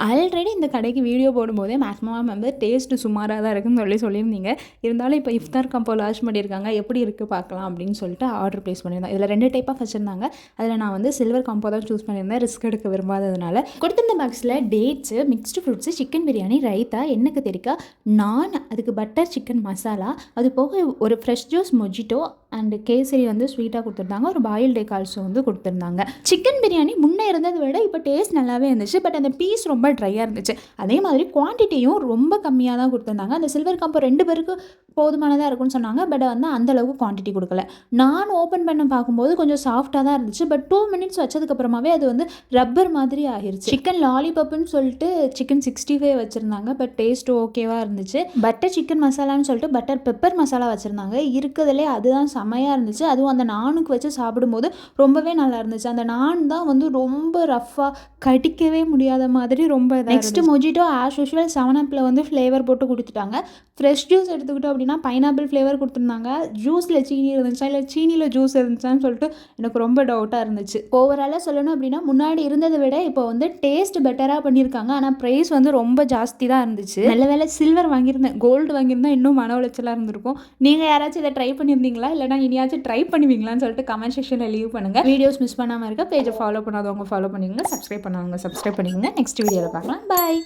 Already இந்த கடைக்கு video போடும்போதே மேக்ஸிமம் வந்து டேஸ்ட்டு சுமாராக தான் இருக்குன்னு சொல்லியிருந்தீங்க. இருந்தாலும் இப்போ இஃப்தார் காம்போ லான்ச் பண்ணியிருக்காங்க, எப்படி இருக்குது பார்க்கலாம் அப்படின்னு சொல்லிட்டு ஆர்டர் ப்ளேஸ் பண்ணியிருந்தேன். இதில் 2 டைப் ஆஃப் வச்சுருந்தாங்க. அதில் நான் வந்து சில்வர் காம்போ தான் சூஸ் பண்ணியிருந்தேன், ரிஸ்க் எடுக்க விரும்பாததுனால. கொடுத்திருந்த பாக்ஸில் dates, mixed fruits, chicken biryani, raita, எண்ணெய் கத்திரிக்காய், நான், அதுக்கு பட்டர் சிக்கன் மசாலா, அது போக ஒரு fresh juice mojito and kesari வந்து ஸ்வீட்டாக கொடுத்துருந்தாங்க. ஒரு பாயில்டு எக் ஆல்சோ வந்து கொடுத்துருந்தாங்க. சிக்கன் பிரியாணி முன்னே இருந்ததை விட இப்போ டேஸ்ட் நல்லாவே இருந்துச்சு. பட் அந்த பீஸ் ரொம்ப ட்ரையாக இருந்துச்சு. அதே மாதிரி குவான்டிட்டியும் ரொம்ப கம்மியாக தான் கொடுத்துருந்தாங்க. அந்த சில்வர் காம்போ 2 பேருக்கு போதுமானதாக இருக்குன்னு சொன்னாங்க. பட் வந்து அந்தளவுக்கு குவான்டிட்டி கொடுக்கல. நான் ஓப்பன் பண்ண பார்க்கும்போது கொஞ்சம் சாஃப்டாக தான் இருந்துச்சு. பட் 2 மினிட்ஸ் வச்சதுக்கப்புறமாவே அது வந்து ரப்பர் மாதிரி ஆகிருச்சு. சிக்கன் லாலிபப்புன்னு சொல்லிட்டு சிக்கன் 65 வச்சுருந்தாங்க. பட் டேஸ்ட்டு ஓகேவாக இருந்துச்சு. பட்டர் சிக்கன் மசாலான்னு சொல்லிட்டு பட்டர் பெப்பர் மசாலா வச்சுருந்தாங்க. இருக்கிறதுலே அதுதான் செமையாக இருந்துச்சு. அதுவும் அந்த நானுக்கு வச்சு சாப்பிடும்போது ரொம்பவே நல்லா இருந்துச்சு. அந்த நான் தான் வந்து ரொம்ப ரஃப்பாக கடிக்கவே முடியாத மாதிரி ரொம்ப நெக்ஸ்ட் மொஜிட்டோ ஆஸ் யூஷுவல் 7 வந்து ஃப்ளேவர் போட்டு கொடுத்துட்டாங்க. ஃப்ரெஷ் ஜூஸ் எடுத்துக்கிட்டோம் அப்படின்னா பைனாப்பிள் ஃப்ளேவர் கொடுத்துருந்தாங்க. ஜூஸில் சீனி இருந்துச்சா இல்லை சீனியில் ஜூஸ் இருந்துச்சான்னு சொல்லிட்டு எனக்கு ரொம்ப டவுட்டாக இருந்துச்சு. ஓவராலாக சொல்லணும் அப்படின்னா முன்னாடி இருந்ததை விட இப்போ வந்து டேஸ்ட் பெட்டராக பண்ணியிருக்காங்க. ஆனால் ப்ரைஸ் வந்து ரொம்ப ஜாஸ்தி தான் இருந்துச்சு. நல்ல வேலை சில்வர் வாங்கியிருந்தேன், கோல்டு வாங்கியிருந்தா இன்னும் மன உளைச்சலாக இருந்திருக்கும். நீங்கள் யாராச்சும் இதை ட்ரை பண்ணியிருந்தீங்களா, இல்லைனா இனியாச்சும் ட்ரை பண்ணுவீங்களான்னு சொல்லிட்டு கமெண்ட் செக்ஷனில் லீவ் பண்ணுங்கள். வீடியோஸ் மிஸ் பண்ணாமல் இருக்க பேஜை ஃபாலோ பண்ணாதவங்க ஃபாலோ பண்ணிக்கோங்க, சப்ஸ்கிரைப் பண்ணாதவங்க சப்ஸ்கிரைப் பண்ணிக்கோங்க. நெக்ஸ்ட் வீடியோவில் பார்க்கலாம். பாய்.